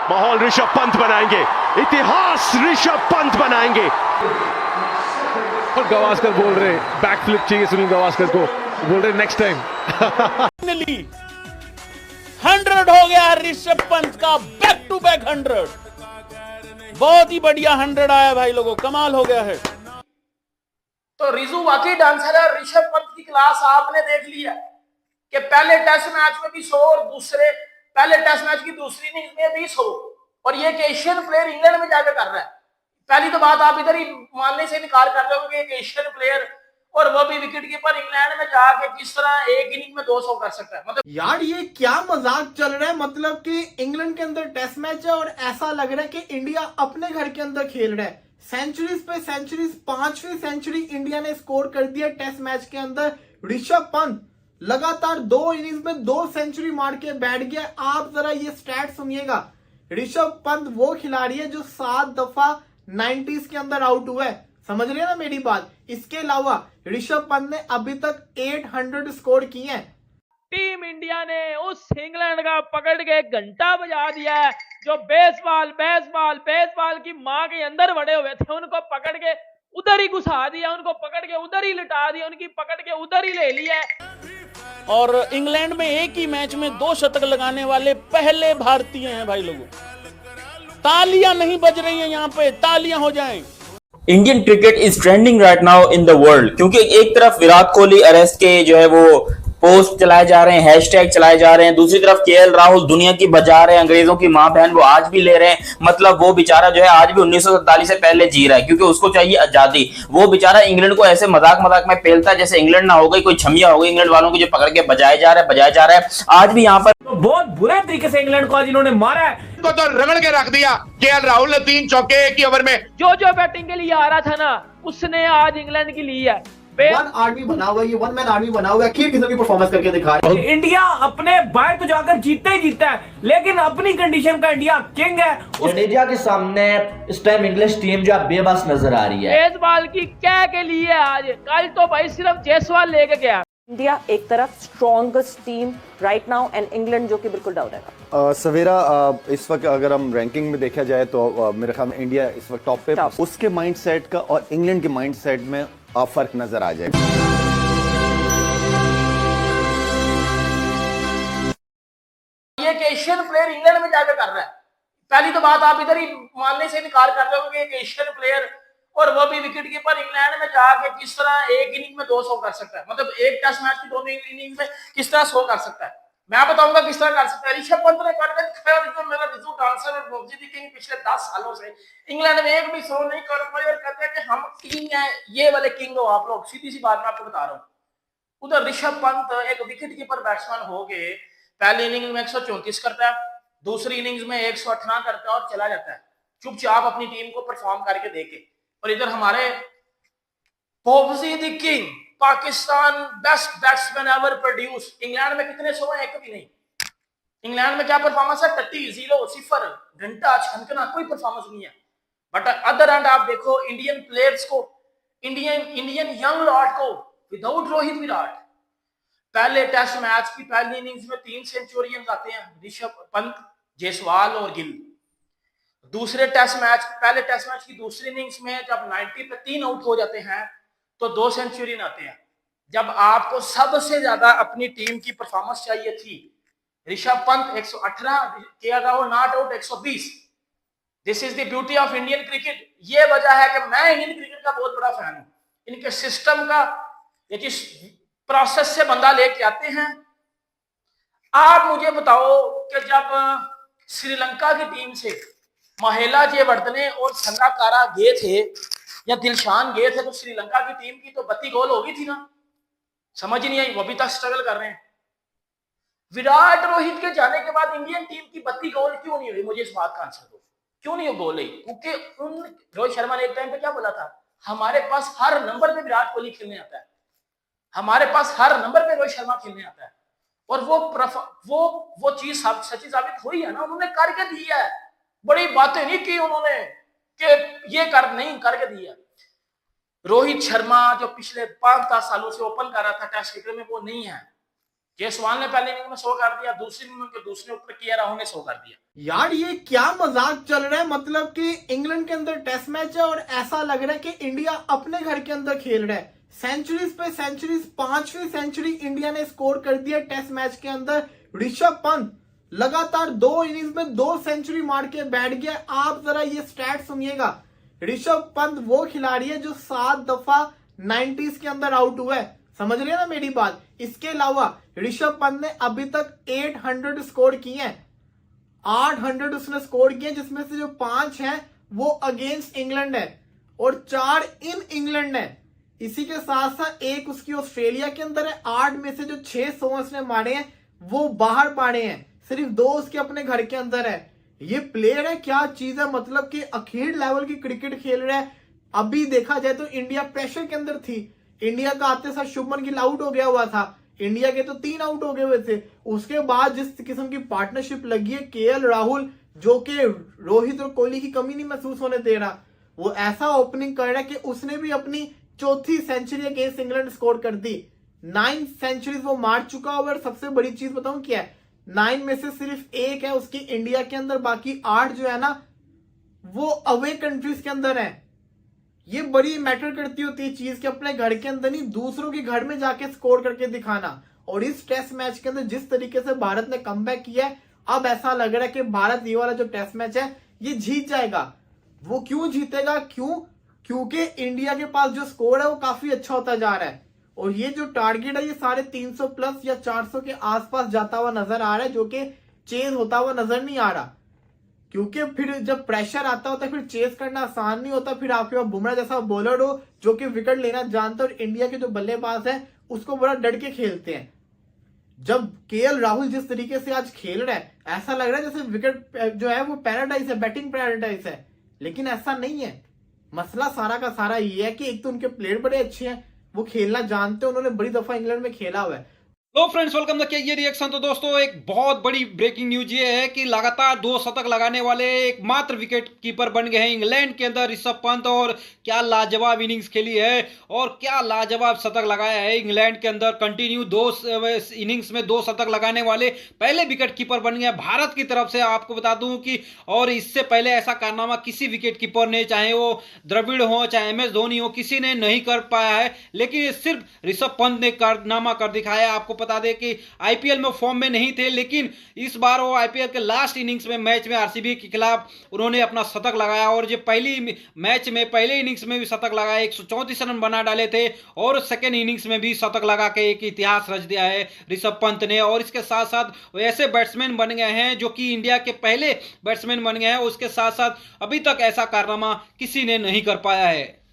माहौल ऋषभ पंत बनाएंगे, इतिहास ऋषभ पंत बनाएंगे। और गावस्कर बोल रहे बैक फ्लिप चाहिए सुनील गावस्कर को, बोल रहे नेक्स्ट टाइम। 100 हो गया ऋषभ पंत का, बैक टू बैक 100। बहुत ही बढ़िया 100 आया भाई लोगों, कमाल हो गया है। तो रिजू वाकई डांसर है। ऋषभ पंत की क्लास आपने देख ली है कि पहले टेस्ट मैच में भी 100 और दूसरे पहले टेस्ट मैच की दूसरी इनिंग्स में भी 100, और ये एशियन प्लेयर इंग्लैंड में जाकर कर रहा है। पहली तो बात आप इधर ही मानने से इनकार कर रहे हो कि एक एशियन प्लेयर और वो भी विकेट कीपर इंग्लैंड में जाके किस तरह एक इनिंग में 200 कर सकता है। मतलब यार ये क्या मजाक चल रहा है। मतलब कि इंग्लैंड के अंदर टेस्ट मैच है और ऐसा लग रहा है कि इंडिया अपने घर के अंदर खेल रहा है। सेंचुरीज पे सेंचुरीज, 5वीं सेंचुरी इंडिया ने स्कोर कर दिया टेस्ट मैच के अंदर। ऋषभ पंत लगातार 2 इनिंग्स में 2 सेंचुरी मार के बैठ गया। आप जरा ये स्टैट सुनिएगा। ऋषभ पंत वो खिलाड़ी है जो 7 दफा 90s के अंदर आउट हुआ है। समझ रहे हैं ना मेरी बात। इसके अलावा ऋषभ पंत ने अभी तक 800 स्कोर किए हैं। टीम इंडिया ने उस इंग्लैंड का पकड़ के घंटा बजा दिया है, जो बेसबॉल की मां के अंदर बड़े हुए थे, उनको पकड़ के उधर ही घुसा दिया, उनको पकड़ के उधर ही लिटा दिया, उनकी पकड़ के उधर ही ले लिया। और इंग्लैंड में एक ही मैच में 2 शतक लगाने वाले पहले भारतीय हैं भाई लोगों। तालियां नहीं बज रही हैं यहाँ पे, तालियां हो जाएं। Indian cricket is trending right now in the world, क्योंकि एक तरफ विराट कोहली अरेस्ट के जो है वो पोस्ट चलाए जा रहे हैं, हैशटैग चलाए जा रहे हैं, दूसरी तरफ केएल राहुल दुनिया की बजा रहे हैं, अंग्रेजों की मां बहन वो आज भी ले रहे हैं। मतलब वो बेचारा जो है आज भी 1947 से पहले जी रहा है, क्योंकि उसको चाहिए आजादी। वो बेचारा इंग्लैंड को ऐसे मजाक मजाक में पेलता है जैसे इंग्लैंड ना हो गई, कोई छमिया हो गई इंग्लैंड वालों की, जो पकड़ के बजाया जा रहा है। आज भी यहाँ पर तो बहुत बुरे तरीके से इंग्लैंड को आज इन्होंने मारा है, तो रगड़ के रख दिया। केएल राहुल ने 3 चौके एक ही ओवर में। जो बैटिंग के लिए आ रहा था ना, उसने आज इंग्लैंड की ली है। वन आर्मी बना हुआ है, ये वन मैन आर्मी बना हुआ है। आखिर किसी भी परफॉर्मेंस करके दिखा रहा है। इंडिया अपने बाय तो जाकर जीतता ही जीतता है, लेकिन अपनी कंडीशन का इंडिया किंग है। इंडिया के सामने इस टाइम इंग्लिश टीम जो बेबस नजर आ रही है। बेसबॉल की क्या के लिए आज, कल तो भाई सिर्फ जायसवाल लेके गया। इंडिया एक तरफ strongest team right now and England जो कि बिल्कुल डाउन है। सवेरा इस वक्त अगर हम रैंकिंग में देखा जाए तो मेरे ख्याल में इंडिया इस वक्त टॉप पे। उसके माइंडसेट का और इंग्लैंड के माइंडसेट में फर्क नजर आ जाएगा। ये एशियन प्लेयर इंग्लैंड में जाकर कर रहा है। पहली तो बात आप इधर ही मानने से इनकार कर रहे हो कि एक एशियन प्लेयर और वो भी विकेट कीपर इंग्लैंड में जाके किस तरह एक इनिंग में 200 कर सकता है। मतलब एक टेस्ट मैच की दोनों इनिंग में किस तरह 100 कर सकता है। मैं बताऊंगा किस तरह कर सकता है। ऋषभ पंत ने करके दिखाया, जो मेरा रिजू डांसर और मोजी दी किंग पिछले 10 सालों से इंग्लैंड में एक भी 100 नहीं कर पाए, और कहते हैं कि हम किंग हैं, ये वाले किंग हो आप लोग। सीधी सी बात मैं आपको बता रहा हूँ। उधर ऋषभ पंत एक विकेट कीपर बैट्समैन हो के पहली इनिंग में 134 करता है, दूसरी इनिंग्स में 118 करता है और चला जाता है चुपचाप अपनी टीम को परफॉर्म करके देके। और इधर हमारे मोजी the king Pakistan best batsman ever produce, England में कितने 100 हैं? एक भी नहीं। इंग्लैंड में क्या परफॉर्मेंस है? 30, 0, घंटा छनकना, कोई परफॉर्मेंस नहीं है। बट अदर एंड आप देखो इंडियन प्लेयर्स को, इंडियन यंग लॉट को, विदाउट रोहित विराट, पहले टेस्ट मैच की पहली इनिंग्स में 3 सेंचुरियन आते हैं ऋषभ पंत, जायसवाल और गिल। दूसरे टेस्ट मैच, पहले टेस्ट मैच की दूसरी इनिंग्स में जब 90 पे 3 आउट हो जाते हैं तो 2 सेंचुरी आते हैं। जब आपको सबसे ज्यादा अपनी टीम की परफॉर्मेंस चाहिए थी, ऋषभ पंत 118 किया था, वो not out 120। This is the beauty of Indian cricket. ये वजह है कि मैं इंडियन क्रिकेट का बहुत बड़ा फैन हूं। इनके सिस्टम का, ये जिस प्रोसेस से बंदा लेके आते हैं। आप मुझे बताओ कि जब श्रीलंका की टीम से महिला जयवर्धने और संगाकारा गए थे या दिलशान गए थे, तो श्रीलंका की टीम की तो 32 गोल हो गई थी ना। समझ ही नहीं आई, वो अभी तक स्ट्रगल कर रहे हैं। विराट रोहित के जाने के बाद इंडियन टीम की 32 गोल क्यों नहीं हुई? मुझे इस बात का आंसर दो, क्यों नहीं गोल हुई? क्योंकि रोहित शर्मा ने एक टाइम पे क्या बोला था, हमारे पास हर नंबर पे विराट कोहली खेलने आता है, हमारे पास हर नंबर पे रोहित शर्मा खेलने आता है। और वो चीज सच्ची साबित हुई है ना, उन्होंने करके दी है। बड़ी बातें नहीं की उन्होंने कि ये कर नहीं करके दिया। रोहित शर्मा जो पिछले 5-10 सालों से ओपन कर रहा था टेस्ट क्रिकेट में, वो नहीं है। जायसवाल ने पहले इनिंग में 100 कर दिया, दूसरी इनिंग में दूसरे ऊपर केएल राहुल ने 100 कर दिया। यार ये क्या मजाक चल रहा है, मतलब कि इंग्लैंड के अंदर टेस्ट मैच है और ऐसा लग रहा है कि इंडिया अपने घर के अंदर खेल रहा है। सेंचुरीज पे सेंचुरीज, 5वीं सेंचुरी इंडिया ने स्कोर कर दिया टेस्ट मैच के अंदर। ऋषभ पंत लगातार 2 इनिंग्स में 2 सेंचुरी मार के बैठ गया। आप जरा ये स्टैट सुनिएगा, ऋषभ पंत वो खिलाड़ी है जो 7 दफा 90s के अंदर आउट हुआ है, समझ रहे हैं ना मेरी बात। इसके अलावा ऋषभ पंत ने अभी तक 800 स्कोर किए हैं, 800 उसने स्कोर किए, जिसमें से जो 5 हैं वो अगेंस्ट इंग्लैंड है और 4 इन इंग्लैंड है। इसी के साथ साथ एक उसकी ऑस्ट्रेलिया के अंदर है। 8 में से जो 600 उसने मारे हैं वो बाहर मारे हैं, सिर्फ 2 उसके अपने घर के अंदर है। ये प्लेयर है, क्या चीज है, मतलब कि अखीर लेवल की क्रिकेट खेल रहा है। अभी देखा जाए तो इंडिया प्रेशर के अंदर थी, इंडिया का आते साथ शुभमन गिल आउट हो गया हुआ था, इंडिया के तो 3 आउट हो गए हुए थे। उसके बाद जिस किस्म की पार्टनरशिप लगी है केएल राहुल, जो कि रोहित और कोहली की कमी नहीं महसूस होने दे रहा, वो ऐसा ओपनिंग कर रहा है कि उसने भी अपनी 4थी सेंचुरी अगेंस्ट इंग्लैंड स्कोर कर दी। 9 सेंचुरीज वो मार चुका हुआ। और सबसे बड़ी चीज बताऊं क्या है, 9 में से सिर्फ 1 है उसकी इंडिया के अंदर, बाकी 8 जो है ना वो अवे कंट्रीज के अंदर है। ये बड़ी मैटर करती होती है चीज कि अपने घर के अंदर नहीं, दूसरों के घर में जाके स्कोर करके दिखाना। और इस टेस्ट मैच के अंदर जिस तरीके से भारत ने कमबैक किया है, अब ऐसा लग रहा है कि भारत ये वाला जो टेस्ट मैच है ये जीत जाएगा। वो क्यों जीतेगा, क्योंकि इंडिया के पास जो स्कोर है वो काफी अच्छा होता जा रहा है और ये जो टारगेट है ये 350 प्लस या 400 के आसपास जाता हुआ नजर आ रहा है, जो कि चेज होता हुआ नजर नहीं आ रहा। क्योंकि फिर जब प्रेशर आता होता है फिर चेस करना आसान नहीं होता। फिर आपके पास बुमराह जैसा बॉलर हो जो कि विकेट लेना जानता है और इंडिया के जो बल्लेबाज है उसको बड़ा डट के खेलते हैं। जब केएल राहुल जिस तरीके से आज खेल रहा है, ऐसा लग रहा है जैसे विकेट जो है वो पैराडाइज है, बैटिंग पैराडाइज है, लेकिन ऐसा नहीं है। मसला सारा का सारा ये है कि एक तो उनके प्लेयर बड़े अच्छे हैं, वो खेलना जानते हैं, उन्होंने बड़ी दफा इंग्लैंड में खेला हुआ है। तो फ्रेंड्स वेलकम द ये रिएक्शन। तो दोस्तों एक बहुत बड़ी ब्रेकिंग न्यूज ये है कि लगातार 2 शतक लगाने वाले एकमात्र विकेट कीपर बन गए हैं इंग्लैंड के अंदर ऋषभ पंत। और क्या लाजवाब इनिंग्स खेली है और क्या लाजवाब शतक लगाया है इंग्लैंड के अंदर। कंटिन्यू 2 इनिंग्स में 2 शतक लगाने वाले पहले विकेट कीपर बन गए भारत की तरफ से, आपको बता दूं कि। और इससे पहले ऐसा कारनामा किसी विकेट कीपर ने, चाहे वो द्रविड़ हो चाहे MS धोनी हो, किसी ने नहीं कर पाया है। लेकिन सिर्फ ऋषभ पंत ने कारनामा कर दिखाया। आपको बता दें कि आईपीएल में फॉर्म में नहीं थे, लेकिन इस बार वो आईपीएल के लास्ट इनिंग्स में मैच में आरसीबी के खिलाफ उन्होंने अपना शतक लगाया। और जो पहली मैच में पहले इनिंग्स में भी शतक लगाया, 134 रन बना डाले थे और सेकेंड इनिंग्स में भी शतक लगा के एक इतिहास रच दिया है ऋषभ पंत ने। और इसके साथ साथ वो ऐसे बैट्समैन बन गए हैं जो कि इंडिया के पहले बैट्समैन बन गए हैं। उसके साथ साथ अभी तक ऐसा कारनामा किसी ने नहीं कर पाया है।